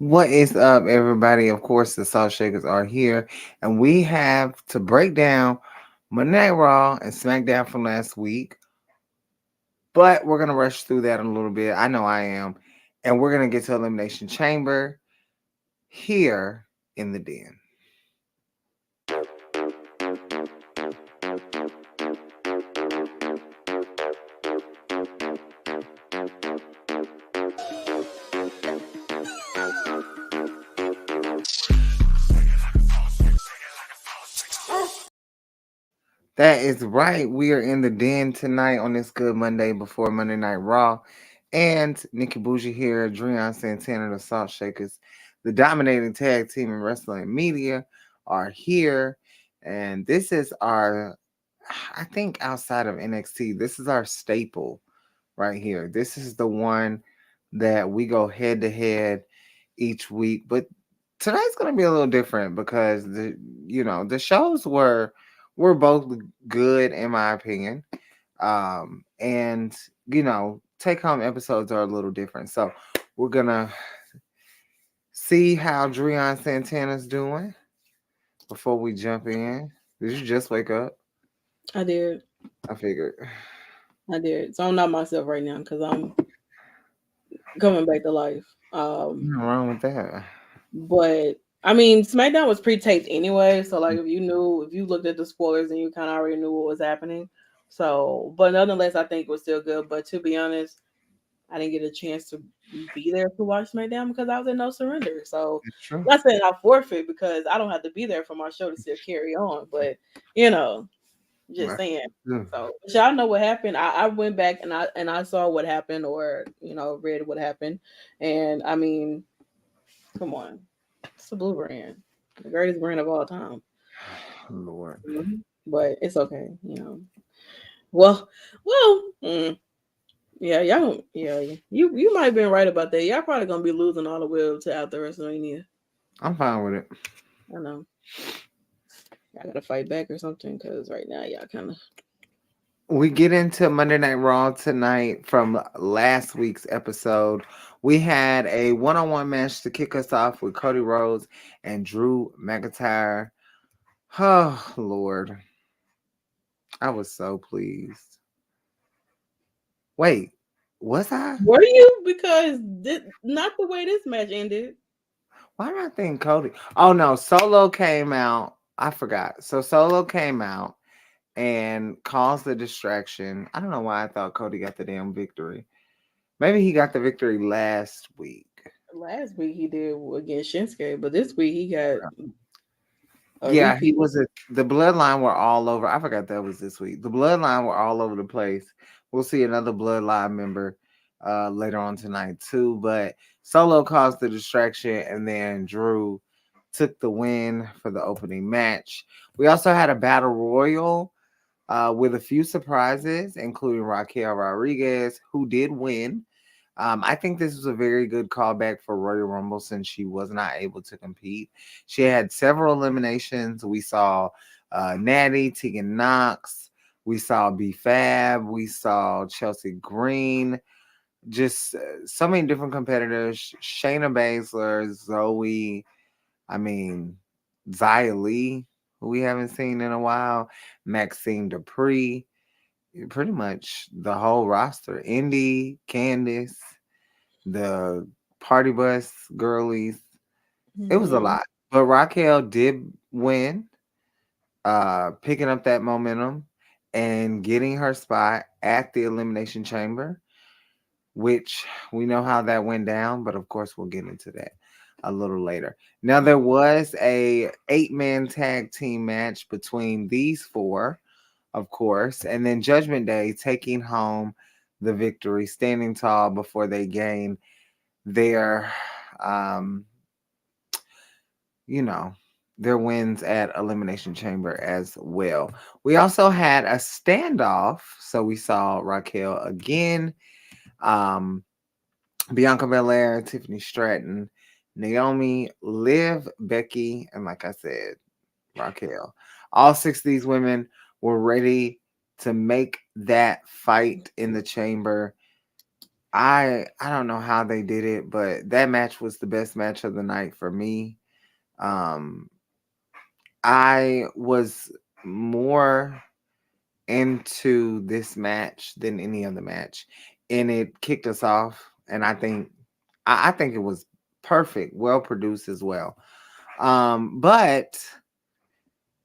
What is up, everybody? Of course, the Salt Shakers are here, and we have to break down Monday Night Raw and SmackDown from last week. But we're gonna rush through that in a little bit. I know I am, and we're gonna get to Elimination Chamber here in the den. That is right. We are in the den tonight on this good Monday before Monday Night Raw. And Nikki Bougie here, Dreon Santana, the Salt Shakers, the dominating tag team in wrestling media are here. And this is our, I think outside of NXT, this is our staple right here. This is the one that we go head to head each week. But tonight's going to be a little different because the shows were both good in my opinion. And take home episodes are a little different. So we're gonna see how Dreon Santana's doing before we jump in. Did you just wake up? I did. I figured. I did. So I'm not myself right now because I'm coming back to life. Nothing wrong with that. But I mean, SmackDown was pre-taped anyway, so like if you looked at the spoilers and you kind of already knew what was happening. So, but nonetheless, I think it was still good. But to be honest, I didn't get a chance to be there to watch SmackDown because I was in No Surrender. So, It's true. not saying I forfeit because I don't have to be there for my show to still carry on. But you know, just That's saying. true. So, but y'all know what happened. I went back and I saw what happened, or read what happened, and I mean, come on, it's the Blue Brand, the greatest brand of all time. Lord. But it's okay. Well, well, yeah, y'all, yeah, you might have been right about that. Y'all probably gonna be losing all the way to after WrestleMania. I'm fine with it. I know. I gotta fight back or something because right now y'all kind of. We get into Monday Night Raw tonight from last week's episode. We had a one-on-one match to kick us off with Cody Rhodes and Drew McIntyre. Oh, Lord. I was so pleased. Wait, was I? Were you? Because not the way this match ended. Why did I think Cody? Oh no, Solo came out. I forgot. So Solo came out and caused the distraction. I don't know why I thought Cody got the damn victory. Maybe he got the victory last week. Last week he did against Shinsuke, but this week he got a Yeah, he repeat. was the bloodline were all over. I forgot that was this week. The bloodline were all over the place. We'll see another bloodline member later on tonight too. But Solo caused the distraction and then Drew took the win for the opening match. We also had a battle royal with a few surprises, including Raquel Rodriguez, who did win. I think this was a very good callback for Royal Rumble since she was not able to compete. She had several eliminations. We saw Natty, Tegan Knox, we saw B Fab, we saw Chelsea Green, just so many different competitors. Shayna Baszler, Zoe, I mean, Xia Li, who we haven't seen in a while, Maxine Dupree, pretty much the whole roster. Indy, Candice, the party bus girlies. It was a Mhm. lot. But Raquel did win, picking up that momentum and getting her spot at the Elimination Chamber, which we know how that went down, but of course we'll get into that a little later. Now there was a 8-man tag team match between these four, of course, and then Judgment Day taking home the victory, standing tall before they gain their um you know their wins at Elimination Chamber as well. We also had a standoff, so we saw Raquel again, um Bianca Belair, Tiffany Stratton, Naomi, Liv, Becky, and like I said, Raquel. All six of these women were ready to make that fight in the chamber I don't know how they did it, but that match was the best match of the night for me. Um, I was more into this match than any other match, and it kicked us off. And I think it was perfect, well produced as well. But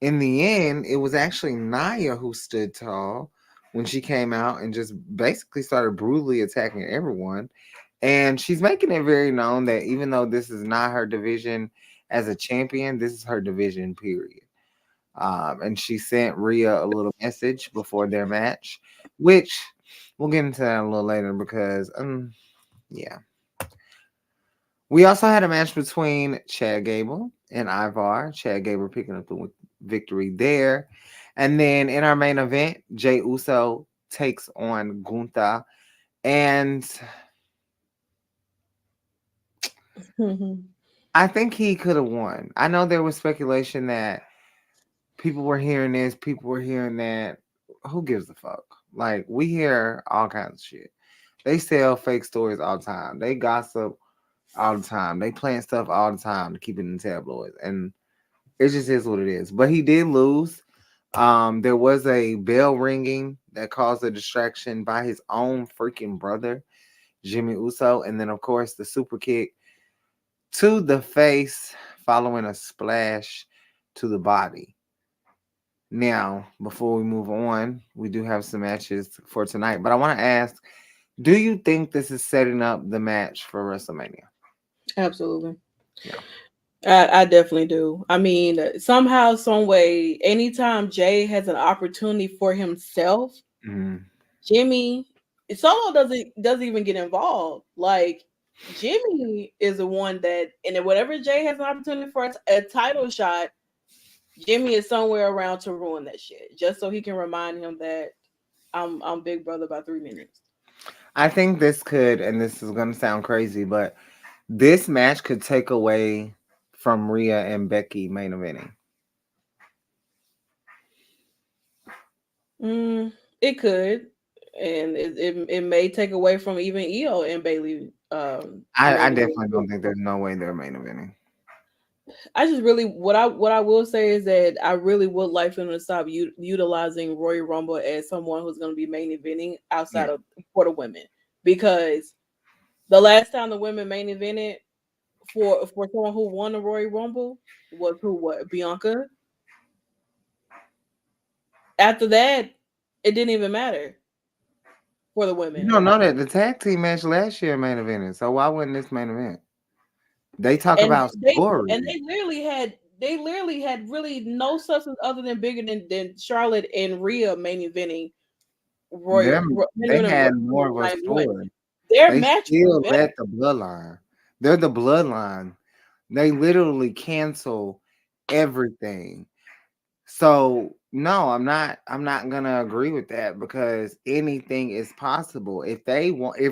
in the end, it was actually Naya who stood tall when she came out and just basically started brutally attacking everyone. And she's making it very known that even though this is not her division as a champion, this is her division, period. And she sent Rhea a little message before their match, which we'll get into that a little later because, yeah. We also had a match between Chad Gable and Ivar. Chad Gable picking up the victory there. And then in our main event, Jay Uso takes on Gunther. And I think he could have won. I know there was speculation that people were hearing this, people were hearing that. Who gives a fuck? Like, we hear all kinds of shit. They sell fake stories all the time. They gossip all the time. They plant stuff all the time to keep it in the tabloids. And it just is what it is. But he did lose. There was a bell ringing that caused a distraction by his own freaking brother, Jimmy Uso. And then, of course, the super kick to the face following a splash to the body. Now, before we move on, we do have some matches for tonight. But I want to ask, do you think this is setting up the match for WrestleMania? Absolutely. Yeah. I definitely do. I mean, somehow, some way, anytime Jay has an opportunity for himself, Mhm. Jimmy Solo doesn't even get involved. Like Jimmy is the one that, and then whatever Jay has an opportunity for a title shot, Jimmy is somewhere around to ruin that shit, just so he can remind him that I'm Big Brother by 3 minutes. I think this could, and this is going to sound crazy, but this match could take away from Rhea and Becky main eventing. It could, and it may take away from even Io and Bailey. I Main event. definitely don't think there's no way they're main eventing. I just really what I will say is that I really would like for them to stop utilizing Royal Rumble as someone who's going to be main eventing outside Yeah. of for the women, because the last time the women main evented for someone who won the Royal Rumble was who, what, Bianca. After that, it didn't even matter for the You women. don't know that the tag team match last year main evented, so why wouldn't this main event? They talk And about they and stories. they literally had really no substance other than bigger than Charlotte and Rhea main eventing main They eventing had more of a night one. story. Their They match was still better. let the bloodline. They're the bloodline. They literally cancel everything. So no, I'm not gonna agree with that because anything is possible. If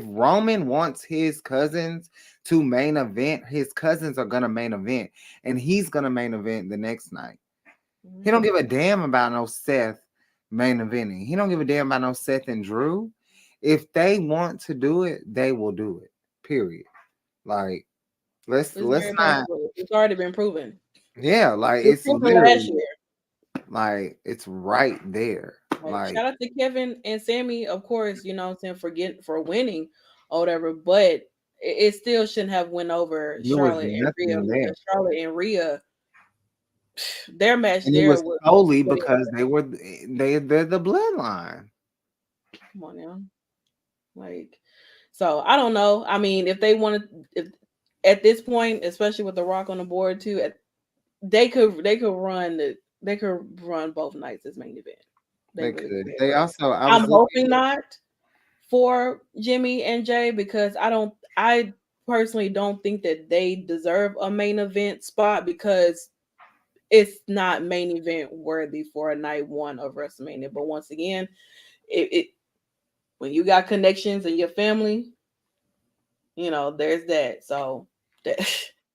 Roman wants his cousins to main event, his cousins are gonna main event, and he's gonna main event the next night. He don't Mhm. give a damn about no Seth main eventing. He don't give a damn about no Seth and Drew. If they want to do it, they will do it. Period. Like, It's let's very not. possible. It's already been proven. Yeah, like It's it's proven last literally year. like it's right there. Like, Like, shout out to Kevin and Sammy, of course, what I'm saying, for winning or whatever, but it still shouldn't have went over there was Charlotte and Rhea, nothing there. because Charlotte and Rhea, their match And it there was was solely what it- because they're the bloodline. come on now. Like, so I don't know. I mean, if they wanted, if at this point, especially with the Rock on the board too, they could run both nights as main event. They They really could. could. They also I I'm was looking. hoping not for Jimmy and Jay, because I personally don't think that they deserve a main event spot, because it's not main event worthy for a night one of WrestleMania. But once again, it when you got connections in your family, there's that. So that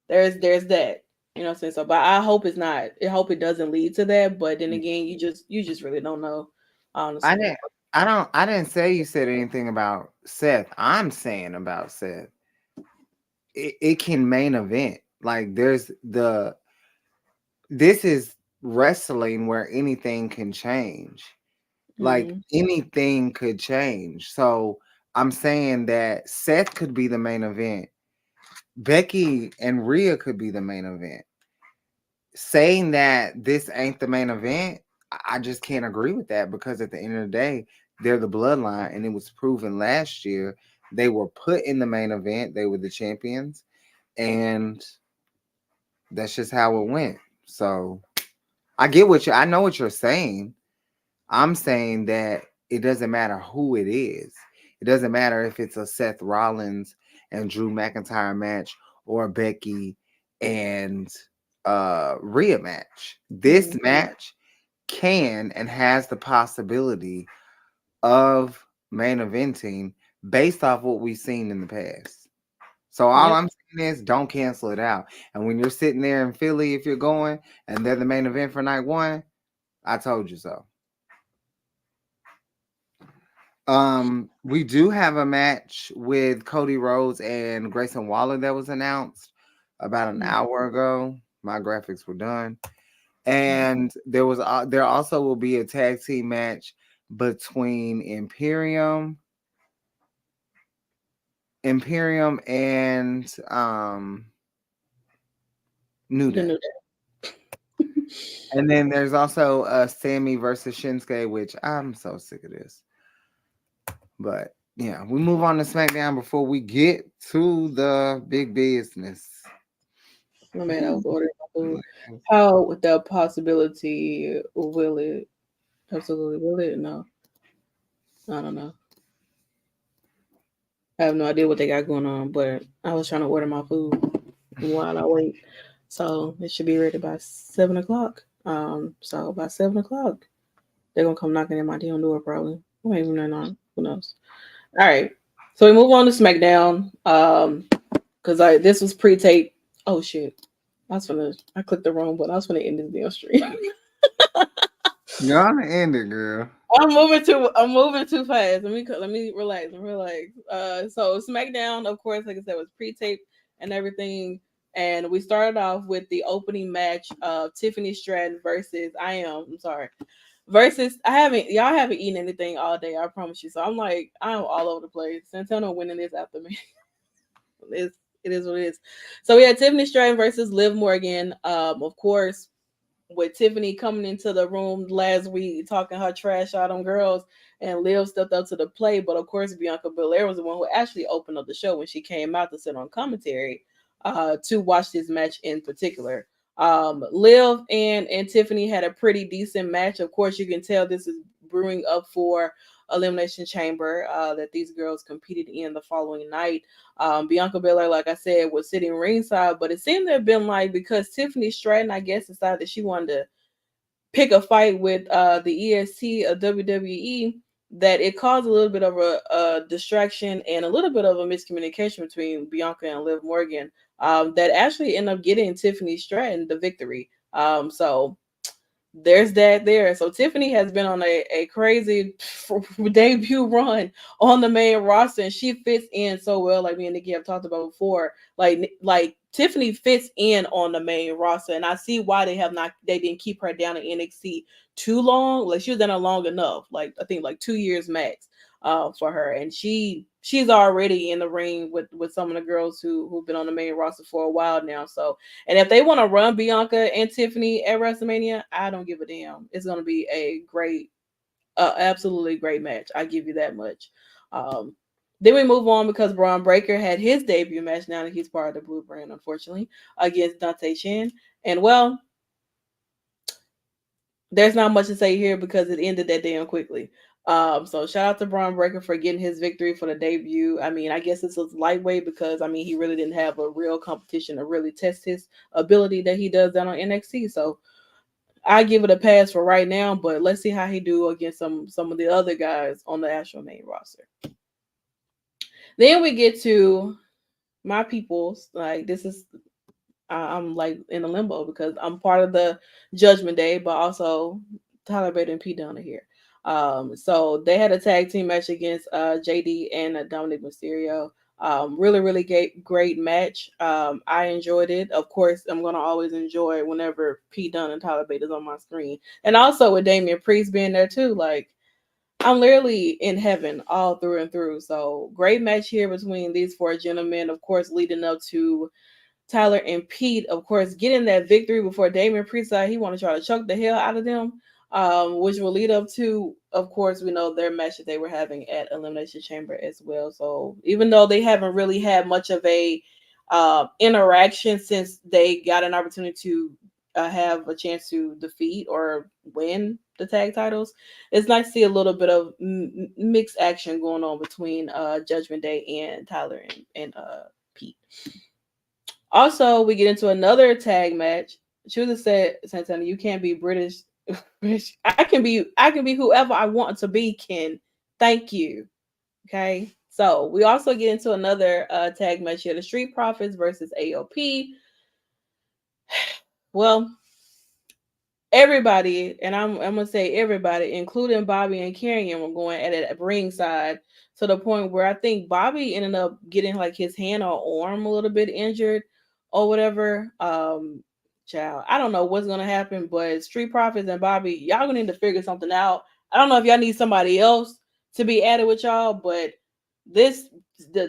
there's that. You know what I'm saying? So, but I hope it's not. I hope it doesn't lead to that. But then again, you just really don't know, I honestly. didn't I didn't say you said anything about Seth, I'm saying about Seth, it can main event. Like this is wrestling where anything can change. Like Mm, anything could change. So I'm saying that Seth could be the main event. Becky and Rhea could be the main event. Saying that this ain't the main event, I just can't agree with that because at the end of the day, they're the bloodline, and it was proven last year they were put in the main event. They were the champions, and that's just how it went. So I know what you're saying. I'm saying that it doesn't matter who it is. It doesn't matter if it's a Seth Rollins and Drew McIntyre match or a Becky and Rhea match. This mm, match can and has the possibility of main eventing based off what we've seen in the past. So all yep. I'm saying is don't cancel it out. And when you're sitting there in Philly, if you're going and they're the main event for night one, I told you so. We do have a match with Cody Rhodes and Grayson Waller that was announced about an Mm, hour ago. My graphics were done, mm. and there also will be a tag team match between Imperium and New The Day. new day. And then there's also Sammy versus Shinsuke, which I'm so sick of this. But yeah, we move on to SmackDown before we get to the big business. My man, I was ordering my food. How with the possibility will it? Absolutely, will it? No, I don't know. I have no idea what they got going on, but I was trying to order my food while I wait. So it should be ready by 7 o'clock. So by 7 o'clock, they're gonna come knocking at my damn door probably. Or maybe they're not. Who knows? All right. So we move on to SmackDown. Because I this was pre-tape. Oh shit. I clicked the wrong button. I was gonna end this damn stream. You're on the end it, girl. I'm moving too fast. Let me relax and relax. So SmackDown, of course, like I said, was pre-taped and everything. And we started off with the opening match of Tiffany Stratton versus I'm sorry. Versus y'all haven't eaten anything all day, I promise you. So I'm all over the place. Santana winning this after me. it's it is what it is. So we had Tiffany Stratton versus Liv Morgan. Of course, with Tiffany coming into the room last week talking her trash out on girls, and Liv stepped up to the plate. But of course, Bianca Belair was the one who actually opened up the show when she came out to sit on commentary to watch this match in particular. Liv and Tiffany had a pretty decent match. Of course, you can tell this is brewing up for Elimination Chamber that these girls competed in the following night. Bianca Belair, like I said, was sitting ringside, but it seemed to have been like because Tiffany Stratton, I guess, decided that she wanted to pick a fight with the EST of WWE, that it caused a little bit of a distraction and a little bit of a miscommunication between Bianca and Liv Morgan that actually ended up getting Tiffany Stratton the victory. So there's that there. So Tiffany has been on a crazy debut run on the main roster, and she fits in so well. Like me and Nikki have talked about before. Like Tiffany fits in on the main roster, and I see why they didn't keep her down in NXT too long. Like she was down long enough. Like I think like 2 years max for her, and she's already in the ring with some of the girls who've been on the main roster for a while now. So and if they want to run Bianca and Tiffany at WrestleMania, I don't give a damn. It's going to be a great, absolutely great match. I give you that much. Um, then we move on because Braun Breaker had his debut match now that he's part of the Blue Brand, unfortunately, against Dante Shin. And well, there's not much to say here because it ended that damn quickly. So shout out to Braun Breaker for getting his victory for the debut. I mean, I guess it's a lightweight because I mean he really didn't have a real competition to really test his ability that he does down on NXT. So I give it a pass for right now, but let's see how he do against some of the other guys on the actual main roster. Then we get to my peoples. Like this is I'm like in a limbo because I'm part of the Judgment Day, but also Tyler Bate and Pete Dunne are here. So they had a tag team match against JD and Dominic Mysterio. Really, really great match. I enjoyed it. Of course, I'm gonna always enjoy it whenever Pete Dunne and Tyler Bate is on my screen, and also with Damian Priest being there too. Like, I'm literally in heaven all through and through. So great match here between these four gentlemen. Of course, leading up to Tyler and Pete, of course, getting that victory before Damian Priest he want to try to choke the hell out of them, which will lead up to, of course, we know their match that they were having at Elimination Chamber as well. So even though they haven't really had much of a interaction since they got an opportunity to have a chance to defeat or win the tag titles, it's nice to see a little bit of mixed action going on between Judgment Day and Tyler and Pete. Also, we get into another tag match. She said, Santana, you can't be British. I can be whoever I want to be, Ken. Thank you. Okay. So we also get into another tag match here. The Street Profits versus AOP. Well, everybody, and I'm gonna say everybody, including Bobby and Karrion, were going at it at ringside to the point where I think Bobby ended up getting like his hand or arm a little bit injured or whatever. Child, I don't know what's gonna happen, but Street Profits and Bobby, y'all gonna need to figure something out. I don't know if y'all need somebody else to be added with y'all, but this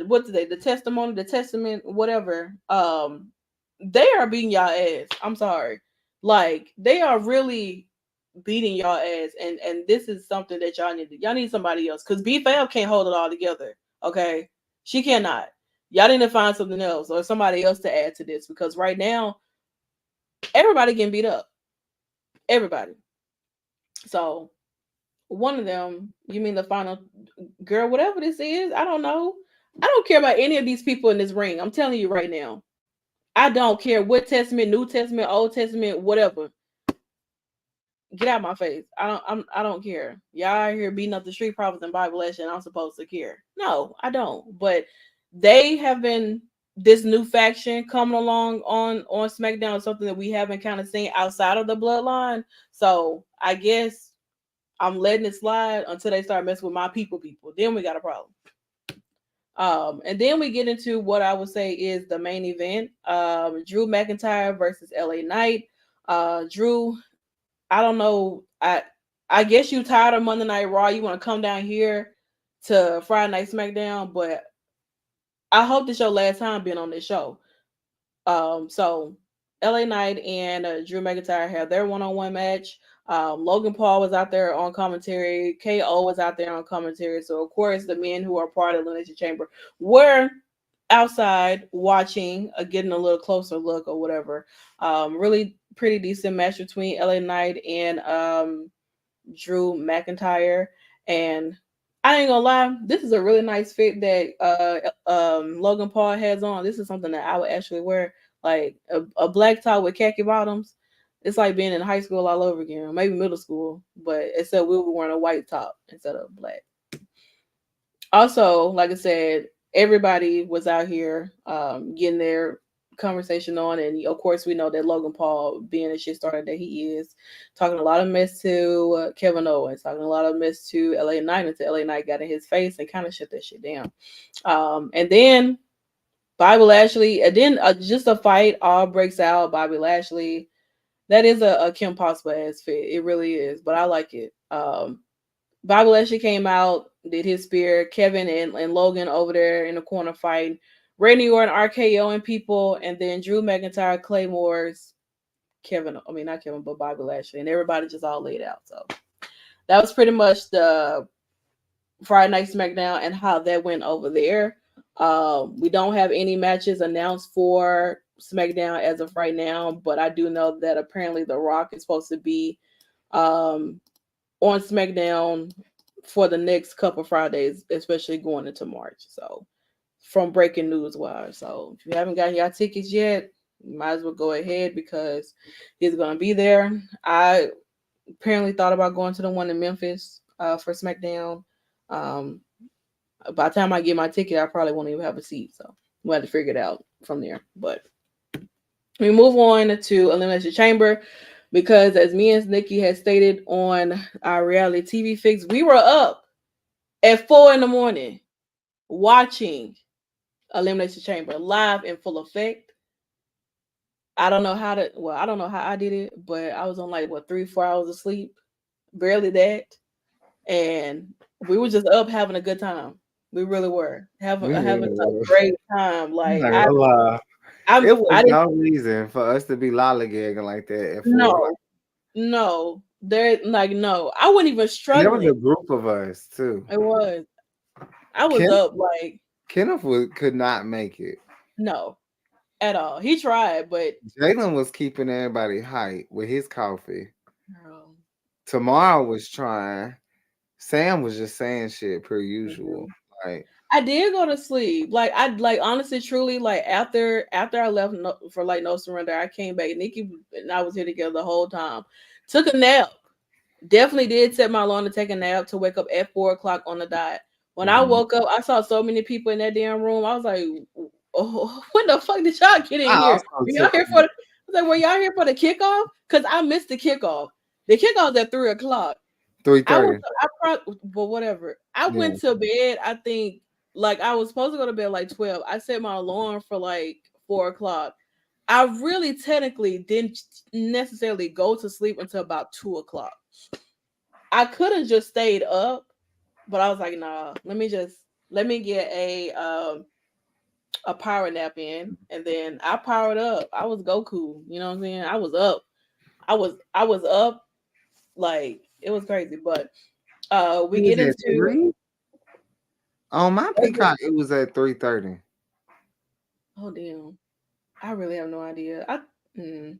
what today, the testimony, the testament, whatever, they are beating y'all ass. I'm sorry. Like, they are really beating y'all ass, and this is something that y'all need somebody else, because B-Fab can't hold it all together. Okay, she cannot. Y'all need to find something else or somebody else to add to this, because right now everybody getting beat up. Everybody. So one of them, you mean the final girl, whatever this is, I don't know. I don't care about any of these people in this ring. I'm telling you right now. I don't care what testament, New Testament, Old Testament, whatever. Get out of my face. I don't care. Y'all out here beating up the Street Profits and Bible Ash, and I'm supposed to care. No, I don't. But they have been this new faction coming along on SmackDown, something that we haven't kind of seen outside of the bloodline. So I guess I'm letting it slide until they start messing with my people. Then we got a problem. And then we get into what I would say is the main event. Drew McIntyre versus LA Knight. Drew, I don't know. I guess you tired of Monday Night Raw. You want to come down here to Friday Night SmackDown, but I hope this your last time being on this show. So LA Knight and Drew McIntyre have their one-on-one match. Logan Paul was out there on commentary. KO was out there on commentary. So of course the men who are part of the Elimination Chamber were outside watching, getting a little closer look or whatever. Really pretty decent match between LA Knight and Drew McIntyre. And I ain't gonna lie, this is a really nice fit that Logan Paul has on. This is something that I would actually wear, like a black top with khaki bottoms. It's like being in high school all over again, maybe middle school, but except we were wearing a white top instead of black. Also, like I said, everybody was out here getting their conversation on, and of course we know that Logan Paul, being a shit starter that he is, talking a lot of mess to Kevin Owens, talking a lot of mess to LA Knight, until LA Knight got in his face and kind of shut that shit down. And then Bobby Lashley, and then just a fight all breaks out. Bobby Lashley, that is a Kim Possible ass fit, it really is, but I like it. Bobby Lashley came out, did his spear. Kevin and Logan over there in the corner fighting. Randy Orton RKOing people, and then Drew McIntyre, Claymore's not Kevin, but Bobby Lashley, and everybody just all laid out. So that was pretty much the Friday Night SmackDown and how that went over there. We don't have any matches announced for SmackDown as of right now, but I do know that apparently The Rock is supposed to be on SmackDown for the next couple Fridays, especially going into March. So from breaking news wise. So if you haven't gotten your tickets yet, you might as well go ahead, because he's going to be there. I apparently thought about going to the one in Memphis for SmackDown. By the time I get my ticket, I probably won't even have a seat. So we'll have to figure it out from there. But we move on to Elimination Chamber. because as me and Nikki had stated on our reality TV fix, we were up at 4 in the morning watching Elimination Chamber live in full effect. I don't know how I did it, but I was on like what 3, 4 hours of sleep, barely that, and we were just up having a good time. We really were We having really a were. great time. I'm Like not gonna lie. It was I didn't no reason for us to be lollygagging like that at 4 o'clock. no no there like no I wasn't even And there was struggling. a group of us too. It was I was Ken up like Kenneth could not make it. no at all. He tried, but Jalen was keeping everybody hype with his coffee. girl, Tamara was trying. Sam was just saying shit per usual. mhm. Like, I did go to sleep. Like I like honestly, truly, like after I left for like no surrender, I came back. Nikki and I was here together the whole time. Took a nap. Definitely did set my alarm to take a nap to wake up at 4 o'clock on the dot. When I mhm. woke up, I saw so many people in that damn room. I was like, oh, when the fuck did y'all get in I here? also Were y'all took here for the, I was like, were y'all here for the kickoff? Because I missed the kickoff. The kickoff's at 3 o'clock. I was 3:30. I probably but whatever. I Yeah. went to bed, I think like I was supposed to go to bed like 12. I set my alarm for like 4 o'clock. I really technically didn't necessarily go to sleep until about 2 o'clock. I could have just stayed up, but I was like, nah, let me get a power nap in, and then I powered up. I was Goku, you know what I'm saying? I was up. I was up like it was crazy, but It we was get at into 3. On my Peacock, it was at 3:30. oh damn. I really have no idea. Mm.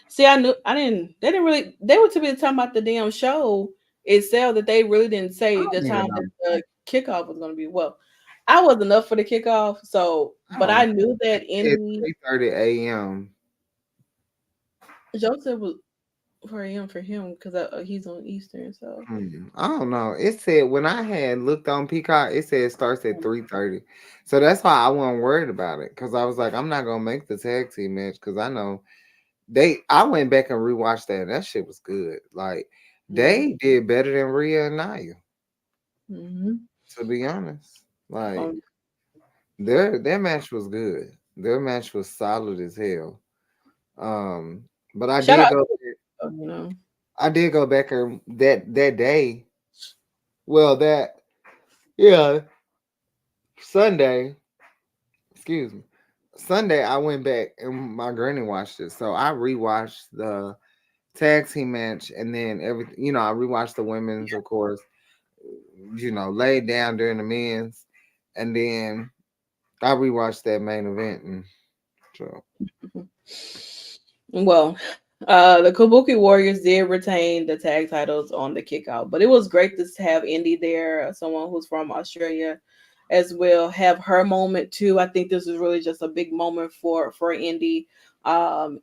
See, I knew I didn't. They didn't really. They were to be talking about the damn show itself. That they really didn't I say the don't even time that know. the kickoff was going to be. Well, I wasn't up for the kickoff, so I but don't know. I knew that At Indy 3:30 a.m. Joseph was for him because he's on Eastern. So I don't know. It said when I had looked on Peacock, it said it starts at 3:30. So that's why I wasn't worried about it. Cause I was like, I'm not gonna make the tag team match because I know I went back and rewatched that. And that shit was good. Like mm-hmm. they did better than Rhea and Nia, Mm-hmm. to be honest. Like Um, their match was good. Their match was solid as hell. But shout out, you know. I did go back and that day. Well, yeah, Sunday, excuse me. Sunday I went back and my granny watched it. So I rewatched the tag team match and then everything, I rewatched the women's, of course, laid down during the men's, and then I rewatched that main event and so Well, the Kabuki Warriors did retain the tag titles on the kickout, but it was great to have Indy there, someone who's from Australia, as well, have her moment too. I think this is really just a big moment for Indy, and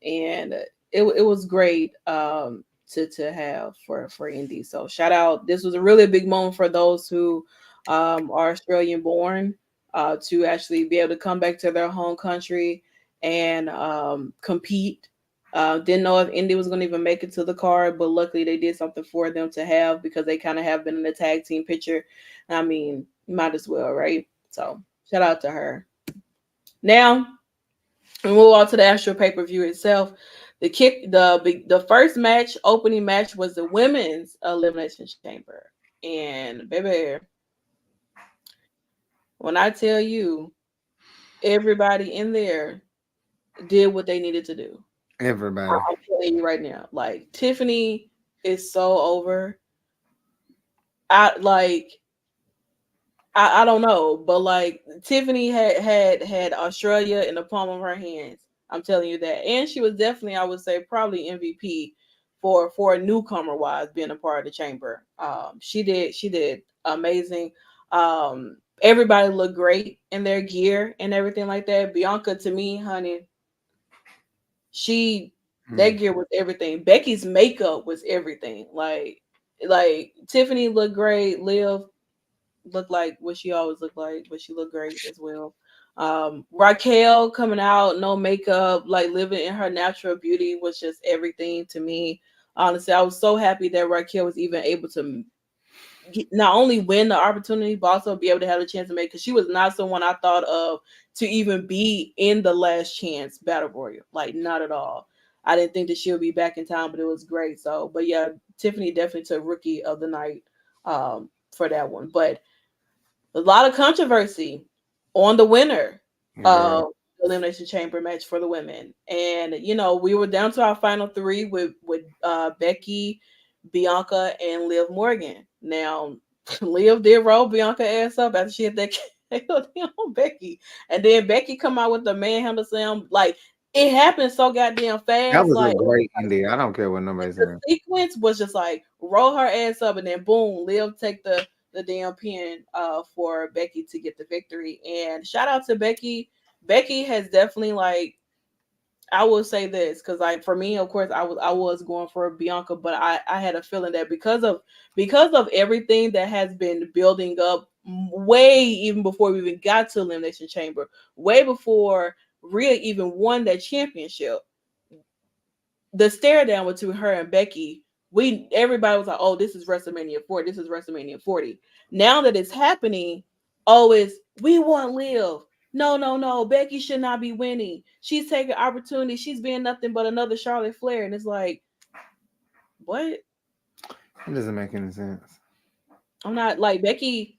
it was great to have for Indy. So shout out! This was a really big moment for those who are Australian born to actually be able to come back to their home country and compete. Didn't know if Indy was going to even make it to the card, but luckily they did something for them to have because they kind of have been in the tag team picture. I mean, might as well, right? So shout out to her. Now we move on to the actual pay per view itself. The first match, opening match, was the women's elimination chamber, and baby, when I tell you, everybody in there did what they needed to do. everybody. I'm telling you right now, like Tiffany is so over. I like I don't know, but like Tiffany had Australia in the palm of her hands. I'm telling you that, and she was definitely, I would say, probably MVP for a newcomer wise being a part of the chamber. She did amazing. Everybody looked great in their gear and everything like that. Bianca, to me, honey, she that Mm. gear was everything. Becky's makeup was everything. Like Tiffany looked great. Liv looked like what she always looked like, but she looked great as well. Raquel coming out, no makeup, like living in her natural beauty was just everything to me. Honestly, I was so happy that Raquel was even able to not only win the opportunity, but also be able to have a chance to make. Because she was not someone I thought of to even be in the Last Chance Battle Royal, like not at all. I didn't think that she would be back in time, but it was great. So, but yeah, Tiffany definitely took Rookie of the Night for that one. But a lot of controversy on the winner Girl. of the Elimination Chamber match for the women. And you know, we were down to our final three with Becky, Bianca, and Liv Morgan. Now, Liv did roll Bianca ass up after she hit that KO on Becky, and then Becky come out with the manhandle slam. Like it happened so goddamn That fast. was a Like great ending. I don't care what nobody's the saying. sequence was just like roll her ass up and then boom, Liv take the damn pin for Becky to get the victory. And shout out to Becky. Becky has definitely like I will say this because like for me, of course, I was going for Bianca, but I had a feeling that because of everything that has been building up way even before we even got to Elimination Chamber, way before Rhea even won that championship, the stare down between her and Becky, everybody was like, "Oh, this is WrestleMania 40. This is WrestleMania 40." Now that it's happening, oh, it's we want Liv. No, no, no. Becky should not be winning. She's taking opportunity. She's being nothing but another Charlotte Flair, and it's like, what? It doesn't make any sense. I'm not like Becky.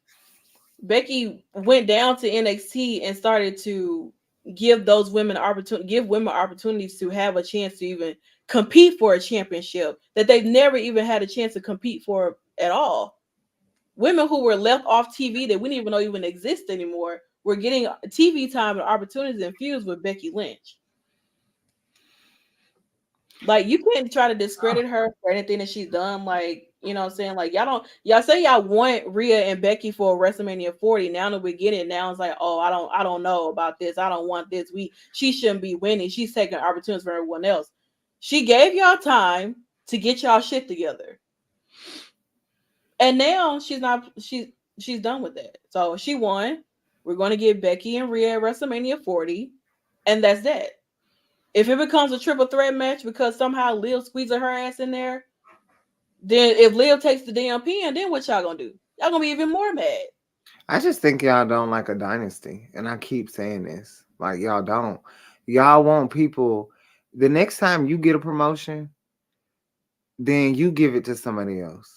Becky went down to NXT and started to give women opportunities to have a chance to even compete for a championship that they've never even had a chance to compete for at all. Women who were left off TV that we didn't even know even exist anymore were getting TV time and opportunities infused with Becky Lynch. Like you can't try to discredit her for anything that she's done. Like, you know what I'm saying? Like y'all say y'all want Rhea and Becky for WrestleMania 40. Now that we get it, now it's like, oh, I don't know about this. I don't want this. She shouldn't be winning. She's taking opportunities for everyone else. She gave y'all time to get y'all shit together. And now she's done with that. So she won. We're gonna get Becky and Rhea at WrestleMania 40. And that's that. If it becomes a triple threat match because somehow Liv squeezes her ass in there, then if Liv takes the damn pin, then what y'all gonna do? Y'all gonna be even more mad. I just think y'all don't like a dynasty. And I keep saying this. Like, y'all don't. Y'all want people. The next time you get a promotion, then you give it to somebody else.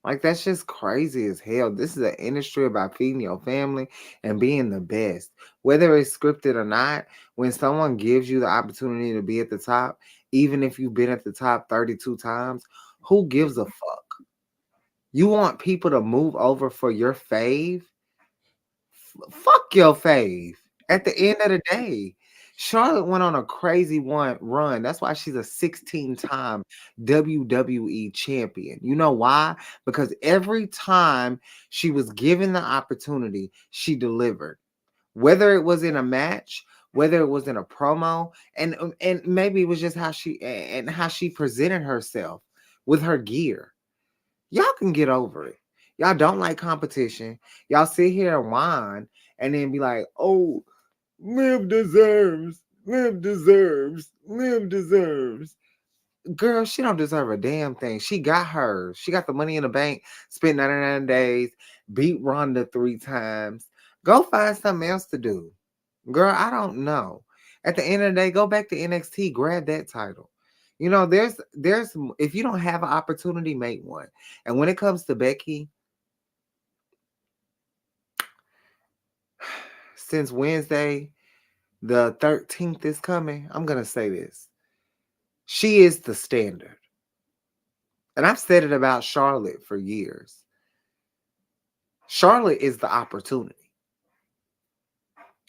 Like, that's just crazy as hell. This is an industry about feeding your family and being the best. Whether it's scripted or not, when someone gives you the opportunity to be at the top, even if you've been at the top 32 times, who gives a fuck? You want people to move over for your fave? Fuck your fave. At the end of the day, Charlotte went on a crazy one run. That's why she's a 16-time WWE champion. You know why? Because every time she was given the opportunity, she delivered. Whether it was in a match, whether it was in a promo, and maybe it was just how she presented herself with her gear. Y'all can get over it. Y'all don't like competition. Y'all sit here and whine and then be like, oh, Liv deserves, Liv deserves, Liv deserves. Girl, she don't deserve a damn thing. She got hers. She got the money in the bank, spent 99 days, beat Ronda 3 times. Go find something else to do. Girl, I don't know. At the end of the day, go back to NXT, grab that title. You know, there's if you don't have an opportunity, make one. And when it comes to Becky, since Wednesday, the 13th is coming, I'm gonna say this. She is the standard. And I've said it about Charlotte for years. Charlotte is the opportunity.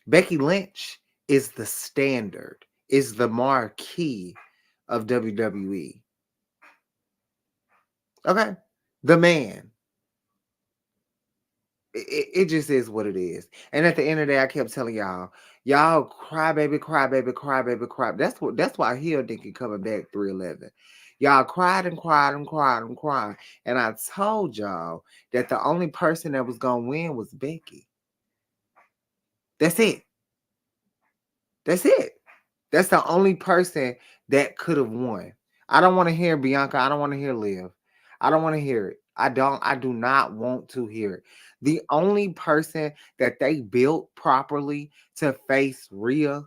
Becky Lynch is the standard, is the marquee of WWE. Okay? The man. It just is what it is. And at the end of the day, I kept telling y'all cry baby, cry baby, cry baby, cry. That's why Hill didn't keep coming back 311. Y'all cried and cried and cried and cried. And I told y'all that the only person that was gonna win was Becky. That's it. That's it. That's the only person that could have won. I don't want to hear Bianca. I don't want to hear Liv. I don't want to hear it. I do not want to hear it. The only person that they built properly to face Rhea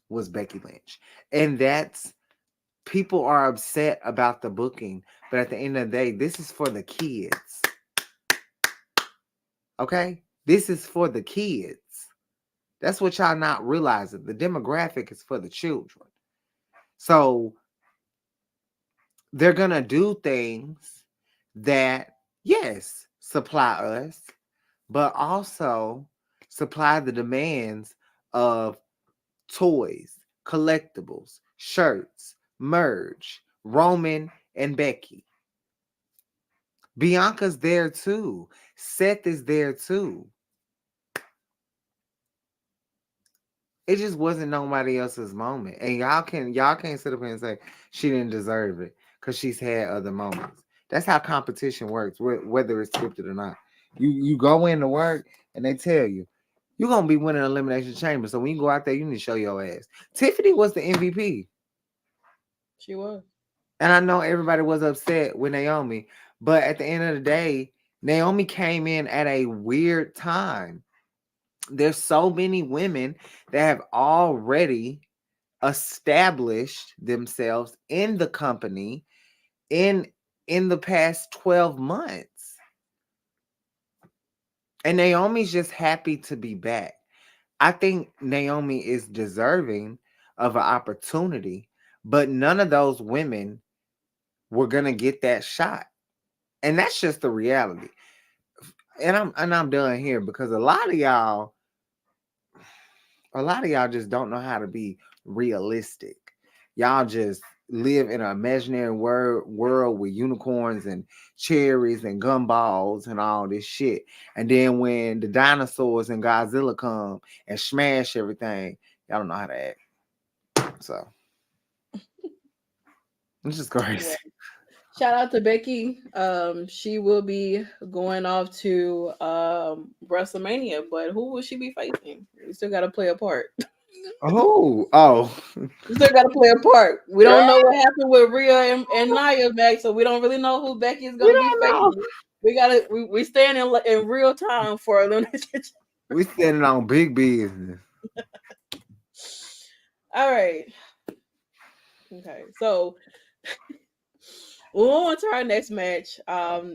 was Becky Lynch. And that's people are upset about the booking, but at the end of the day, this is for the kids. Okay? This is for the kids. That's what y'all not realizing. The demographic is for the children. So they're going to do things that, yes, supply us, but also supply the demands of toys, collectibles, shirts, merch, Roman and Becky. Bianca's there too. Seth is there too. It just wasn't nobody else's moment. And y'all can't sit up here and say she didn't deserve it because she's had other moments. That's how competition works, whether it's scripted or not. You go into work and they tell you you're gonna be winning Elimination Chamber. So when you go out there, you need to show your ass. Tiffany was the MVP. She was. And I know everybody was upset with Naomi, but at the end of the day, Naomi came in at a weird time. There's so many women that have already established themselves in the company in the past 12 months. And Naomi's just happy to be back. I think Naomi is deserving of an opportunity, but none of those women were going to get that shot. And that's just the reality. And I'm done here because a lot of y'all just don't know how to be realistic. Y'all just live in an imaginary world with unicorns and cherries and gumballs and all this shit. And then when the dinosaurs and Godzilla come and smash everything, y'all don't know how to act. So it's just crazy. Shout out to Becky. She will be going off to WrestleMania, but who will she be facing? We still got to play a part. Oh. We still got to play a part. We don't know what happened with Rhea and Nia back, so we don't really know who Becky is going to be facing. We staying in real time for elimination. We standing on big business. All right. Okay, so we'll move on to our next match,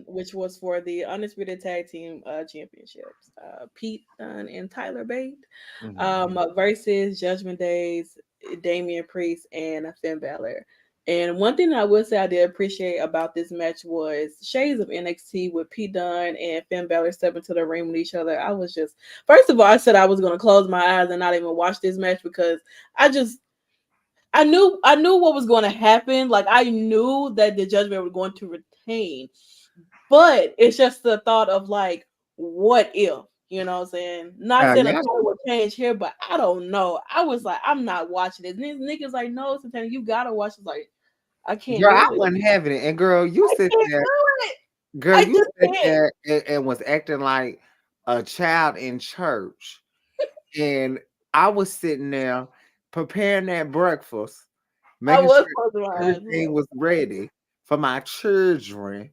which was for the Undisputed Tag Team Championships. Pete Dunne and Tyler Bate versus Judgment Days, Damian Priest, and Finn Balor. And one thing I would say I did appreciate about this match was shades of NXT with Pete Dunne and Finn Balor stepping to the ring with each other. I was just, first of all, I said I was going to close my eyes and not even watch this match because I knew what was going to happen. Like I knew that the Judgment were going to retain, but it's just the thought of like, what if? You know what I'm saying? Not saying a title would change here, but I don't know. I was like, I'm not watching this. And this nigga's like, no, Santana, you gotta watch it. Like, I can't. Girl, I wasn't having it. And girl, you sit there. Girl, you sit there and was acting like a child in church. And I was sitting there preparing that breakfast, making sure everything was ready for my children.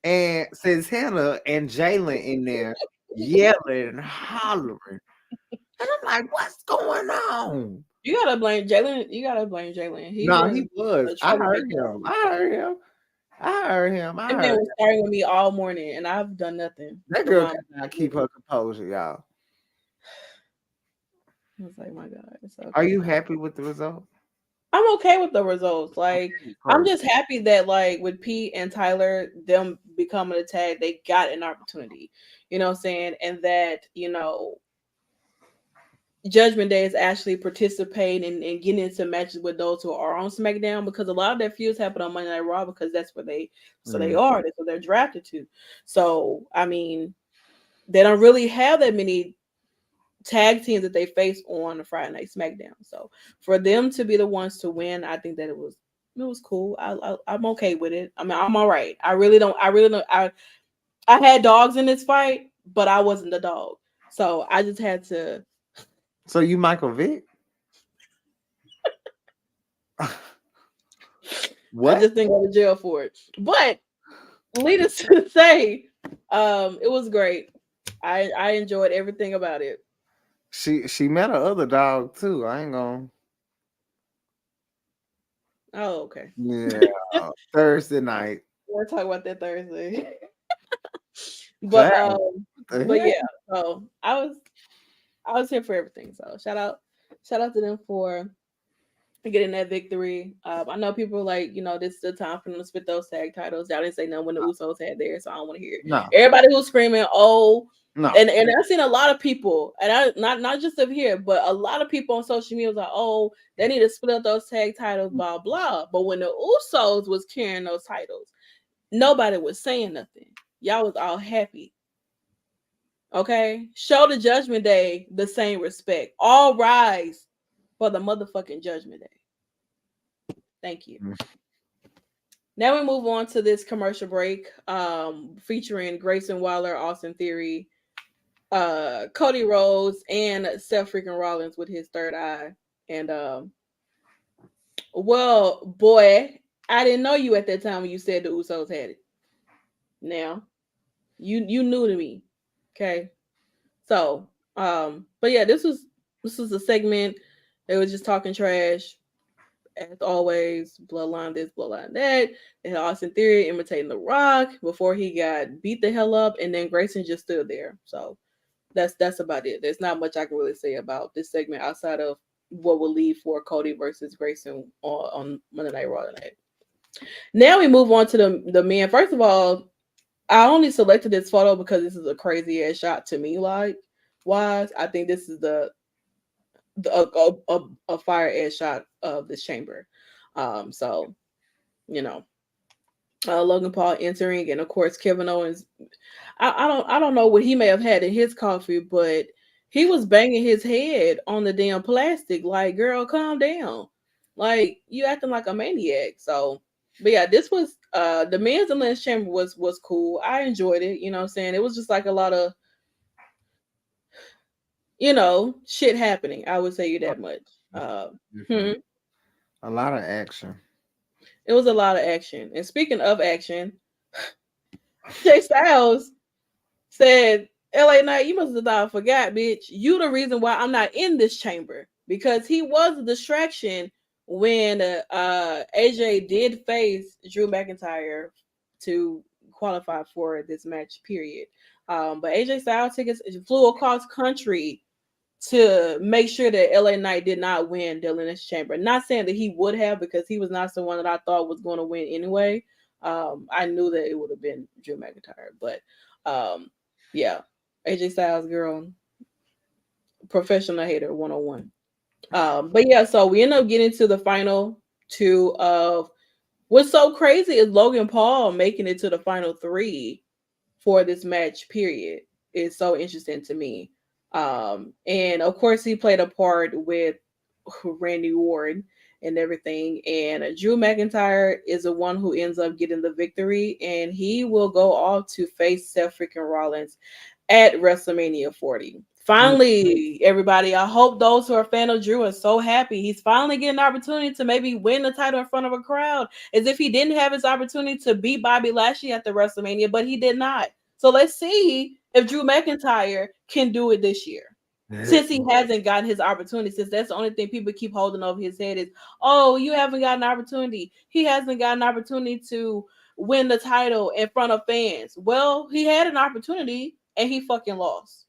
And since Hannah and Jalen in there yelling and hollering. And I'm like, what's going on? You gotta blame Jalen. You gotta blame Jalen. He was. I heard him. That man was starting with me all morning, and I've done nothing. That girl cannot keep her composure, y'all. I was like, my God. Okay. Are you happy with the result? I'm okay with the results. Like, I'm just happy that, like, with Pete and Tyler, them becoming a tag, they got an opportunity. You know what I'm saying? And that, you know, Judgment Day is actually participating and getting into matches with those who are on SmackDown, because a lot of their feuds happen on Monday Night Raw because that's where they they are. That's what they're drafted to. So, I mean, they don't really have that many tag teams that they face on a Friday Night SmackDown. So for them to be the ones to win, I think that it was cool. I'm okay with it. I mean, I'm all right. I really don't. I had dogs in this fight, but I wasn't the dog. So I just had to. So you Michael Vick? I What? just didn't go to jail for it. But needless to say, it was great. I enjoyed everything about it. She met her other dog too. I ain't gonna. Oh, okay. Yeah, Thursday night. We'll talk about that Thursday. but Dang, um, what the but heck? yeah. So I was here for everything. So shout out to them for getting that victory. I know people like, this is the time for them to spit those tag titles. Y'all didn't say nothing when the Usos had theirs, so I don't want to hear it. No, Everybody was screaming, "Oh!" no. And I've seen a lot of people, and I not just up here, but a lot of people on social media was like, "Oh, they need to split up those tag titles, blah blah." But when the Usos was carrying those titles, nobody was saying nothing. Y'all was all happy. Okay, show the Judgment Day the same respect. All rise for the motherfucking Judgment Day. Thank you. Mm. Now we move on to this commercial break, featuring Grayson Waller, Austin Theory, Cody Rhodes, and Seth freaking Rollins with his third eye. And well, boy, I didn't know you at that time when you said the Usos had it. Now, you knew to me, okay? So, but yeah, this was a segment. They were just talking trash as always. Bloodline this, bloodline that. And Austin Theory imitating The Rock before he got beat the hell up, and then Grayson just stood there. So that's about it. There's not much I can really say about this segment outside of what will lead for Cody versus Grayson on Monday Night Raw tonight. Now we move on to the men. First of all, I only selected this photo because this is a crazy ass shot to me. Like, wise, I think this is a fire ass shot of this chamber. So you know, Logan Paul entering, and of course Kevin Owens. I don't know what he may have had in his coffee, but he was banging his head on the damn plastic. Like, girl, calm down. Like, you acting like a maniac. So, but yeah, this was the men's Elimination Chamber was cool. I enjoyed it. You know what I'm saying? It was just like a lot of shit happening. I would say you that much. Mhm. A lot of action. It was a lot of action. And speaking of action, Jay Styles said, LA Knight, you must have thought I forgot, bitch. You the reason why I'm not in this chamber. Because he was a distraction when AJ did face Drew McIntyre to qualify for this match, period. But AJ Styles flew across country to make sure that LA Knight did not win the Elimination Chamber. Not saying that he would have, because he was not someone that I thought was going to win anyway. I knew that it would have been Drew McIntyre, but yeah, AJ Styles, girl, professional hater 101. But yeah, so we end up getting to the final two of what's so crazy is Logan Paul making it to the final three for this match, period. Is so interesting to me. And of course he played a part with Randy Orton and everything. And Drew McIntyre is the one who ends up getting the victory, and he will go off to face Seth freaking Rollins at WrestleMania 40. Finally, everybody, I hope those who are a fan of Drew are so happy. He's finally getting an opportunity to maybe win the title in front of a crowd, as if he didn't have his opportunity to beat Bobby Lashley at the WrestleMania, but he did not. So let's see if Drew McIntyre can do it this year. Since he hasn't gotten his opportunity, since that's the only thing people keep holding over his head is, oh, you haven't got an opportunity. He hasn't got an opportunity to win the title in front of fans. Well, he had an opportunity and he fucking lost.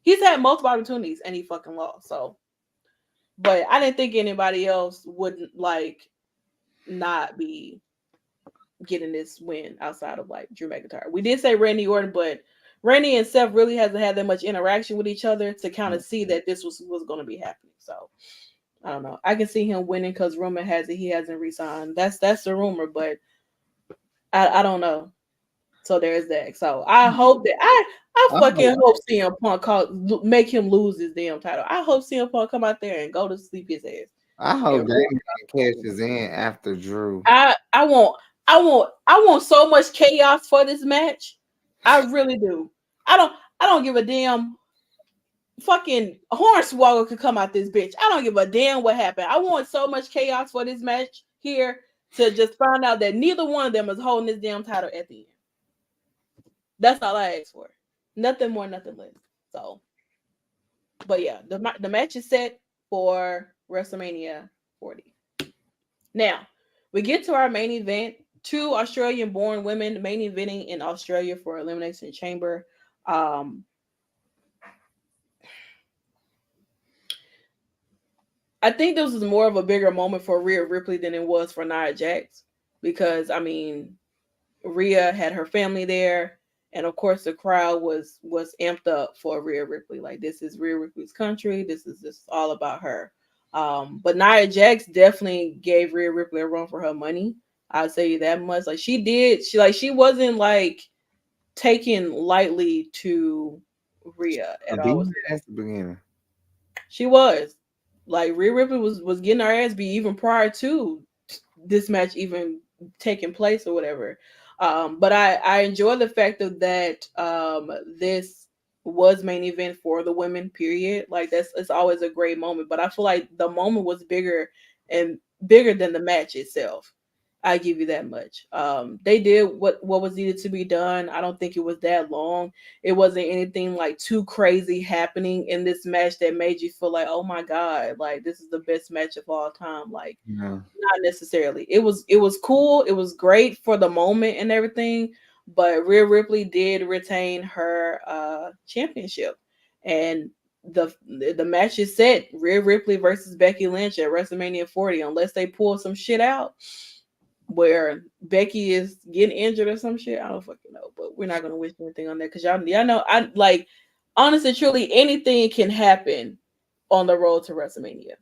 He's had multiple opportunities and he fucking lost. So, but I didn't think anybody else would like not be getting this win outside of like Drew McIntyre. We did say Randy Orton, but Randy and Seth really hasn't had that much interaction with each other to kind of see that this was going to be happening. So I don't know. I can see him winning because rumor has it he hasn't resigned. That's the rumor, but I don't know. So there's that. So I hope that I I fucking hope, hope CM Punk make him lose his damn title. I hope CM Punk come out there and go to sleep his ass. I hope And Damian cashes in after Drew. I want so much chaos for this match. I really do. I don't give a damn fucking Hornswoggle could come out this bitch. I don't give a damn what happened. I want so much chaos for this match here to just find out that neither one of them is holding this damn title at the end. That's all I asked for. Nothing more, nothing less. So, but yeah, the match is set for WrestleMania 40. Now, we get to our main event. Two Australian-born women main eventing in Australia for Elimination Chamber. I think this was more of a bigger moment for Rhea Ripley than it was for Nia Jax, because I mean, Rhea had her family there, and of course the crowd was amped up for Rhea Ripley. Like, this is Rhea Ripley's country. This is just all about her. But Nia Jax definitely gave Rhea Ripley a run for her money. I'll tell you that much. Like, she did. She wasn't like taken lightly to Rhea at all. At the beginning. She was. Like, Rhea Ripley was getting her ass beat even prior to this match even taking place or whatever. But I enjoy the fact of that this was main event for the women, period. Like, it's always a great moment. But I feel like the moment was bigger than the match itself. I give you that much. They did what was needed to be done. I don't think it was that long. It wasn't anything like too crazy happening in this match that made you feel like, oh my god, like this is the best match of all time. Like, not necessarily. It was cool. It was great for the moment and everything. But Rhea Ripley did retain her championship, and the match is set: Rhea Ripley versus Becky Lynch at WrestleMania 40. Unless they pull some shit out where Becky is getting injured or some shit. I don't fucking know, but we're not gonna wish anything on that because y'all know I like, honestly, truly, anything can happen on the road to WrestleMania.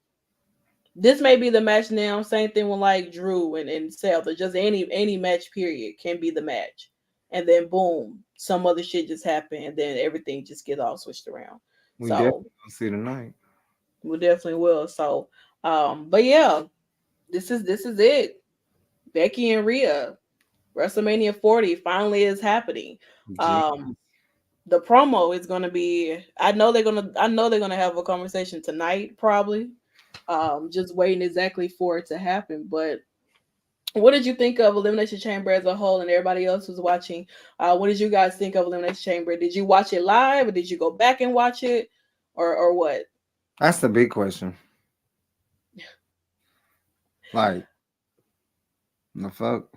This may be the match now. Same thing with like Drew and Seth, or just any match period can be the match, and then boom, some other shit just happened, and then everything just gets all switched around. We definitely will see tonight. We definitely will. So, but yeah, this is it. Becky and Rhea, WrestleMania 40 finally is happening. The promo is gonna be. I know they're gonna have a conversation tonight, probably. Just waiting exactly for it to happen. But what did you think of Elimination Chamber as a whole, and everybody else who's watching? What did you guys think of Elimination Chamber? Did you watch it live, or did you go back and watch it, or what? That's the big question. Like, the fuck?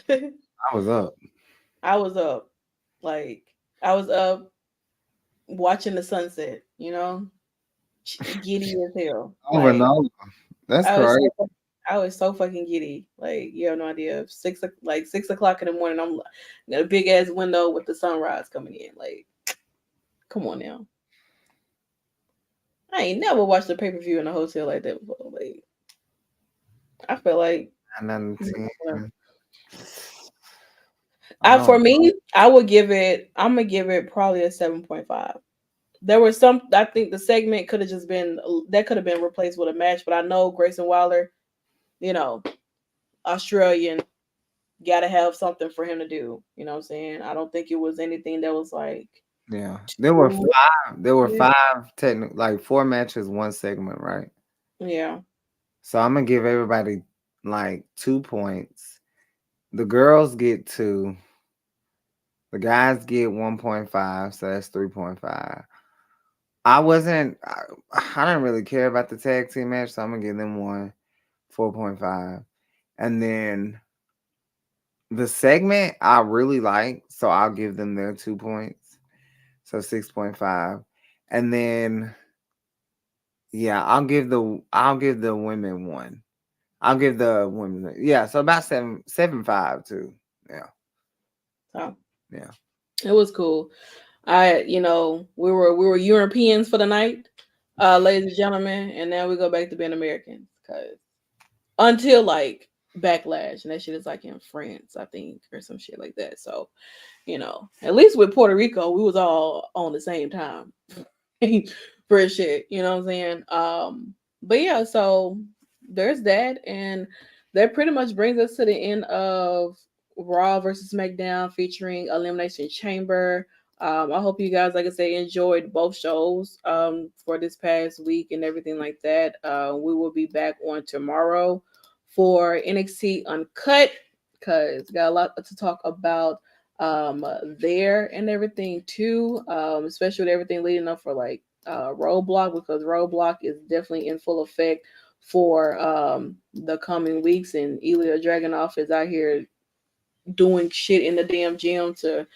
I was up. I was up. Like, I was up watching the sunset, giddy as hell. Over and over. That's crazy. I was so fucking giddy. Like, you have no idea. 6 o'clock in the morning, I'm got a big ass window with the sunrise coming in. Like, come on now. I ain't never watched a pay-per-view in a hotel like that before. Like, I feel like for me, I'm gonna give it probably a 7.5. There was I think the segment could have been replaced with a match, but I know Grayson Waller, Australian, gotta have something for him to do. You know what I'm saying? I don't think it was anything that was like. Yeah, there were five technical, like 4 matches, 1 segment, right? Yeah. So I'm gonna give everybody like 2 points. The girls get 2. The guys get 1.5, so that's 3.5. I didn't really care about the tag team match, so I'm gonna give them 4.5. And then the segment I really like, so I'll give them their 2 points, so 6.5. And then I'll give the women 1. I'll give the women so about 7.5 too. Yeah. So yeah, it was cool. We were Europeans for the night, ladies and gentlemen, and now we go back to being Americans, because until like Backlash, and that shit is like in France, I think, or some shit like that. So, at least with Puerto Rico, we was all on the same time for shit. You know what I'm saying? But yeah, so there's that, and that pretty much brings us to the end of Raw versus SmackDown featuring Elimination Chamber. I hope you guys, like I say, enjoyed both shows for this past week and everything like that. We will be back on tomorrow for NXT Uncut because got a lot to talk about there and everything too, especially with everything leading up for like Roadblock, because Roadblock is definitely in full effect for the coming weeks, and Ilya Dragunov is out here doing shit in the damn gym to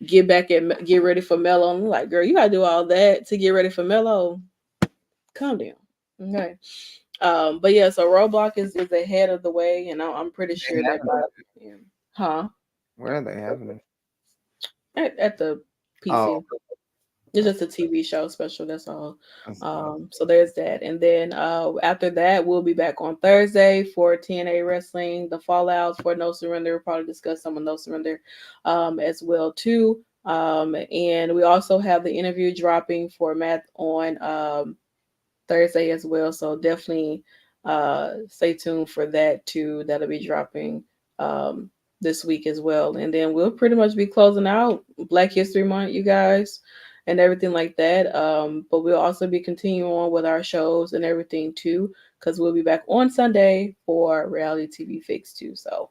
get ready for Mello. I'm like, girl, you gotta do all that to get ready for Mello. Calm down. Okay. But yeah, so Roblox is ahead of the way, and I'm pretty sure that by huh? Where are they having it? At the Oh, PC. It's just a TV show special, that's all. that's So there's that. And then after that, we'll be back on Thursday for TNA Wrestling, the fallouts for No Surrender. We'll probably discuss some of No Surrender as well too. And we also have the interview dropping for Matt on Thursday as well. So definitely stay tuned for that too. That'll be dropping this week as well. And then we'll pretty much be closing out Black History Month, you guys, and everything like that. But we'll also be continuing on with our shows and everything too, because we'll be back on Sunday for Reality TV Fix too. So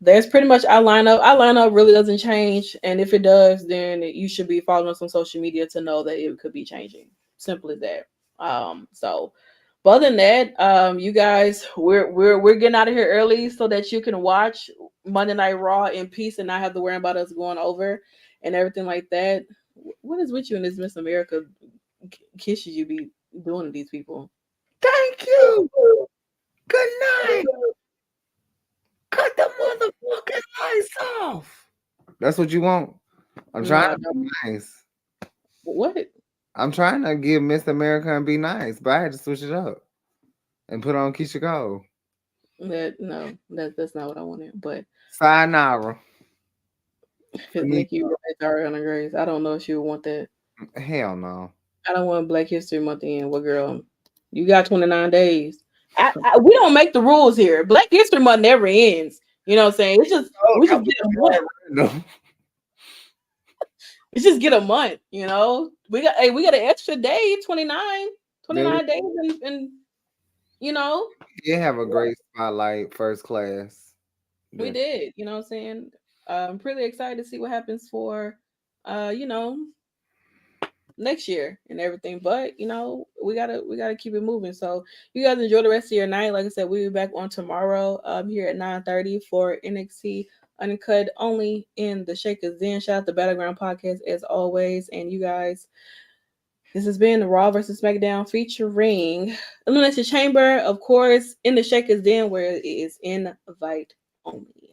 there's pretty much our lineup. Our lineup really doesn't change. And if it does, then you should be following us on social media to know that it could be changing. Simple as that. So but other than that, you guys, we're getting out of here early so that you can watch Monday Night Raw in peace and not have to worry about us going over and everything like that. What is with you and this Miss America kisses you be doing to these people? thank you. Good night. Cut the motherfucking lights off. That's what you want. I'm No, trying I to don't. be nice. What? I'm trying to give Miss America and be nice, but I had to switch it up and put on Keisha Cole. That's not what I wanted. But Sayonara. because Nikki is already on the grace, I don't know if she would want that. Hell no. I don't want Black History Month to end. Well, girl, you got 29 days. We don't make the rules here. Black History Month never ends. You know what I'm saying? It's just we just get a month. No. We just get a month. You know, we got an extra day, 29 days, and you know, You have a great spotlight, first class. we did. You know what I'm saying? I'm pretty excited to see what happens for, you know, next year and everything. But you know, we gotta keep it moving. So you guys enjoy the rest of your night. Like I said, we'll be back on tomorrow here at 9:30 for NXT Uncut only in the Shakers Den. Shout out to Battleground Podcast as always. And you guys, this has been Raw versus SmackDown featuring Elimination Chamber, of course, in the Shakers Den where it is invite only.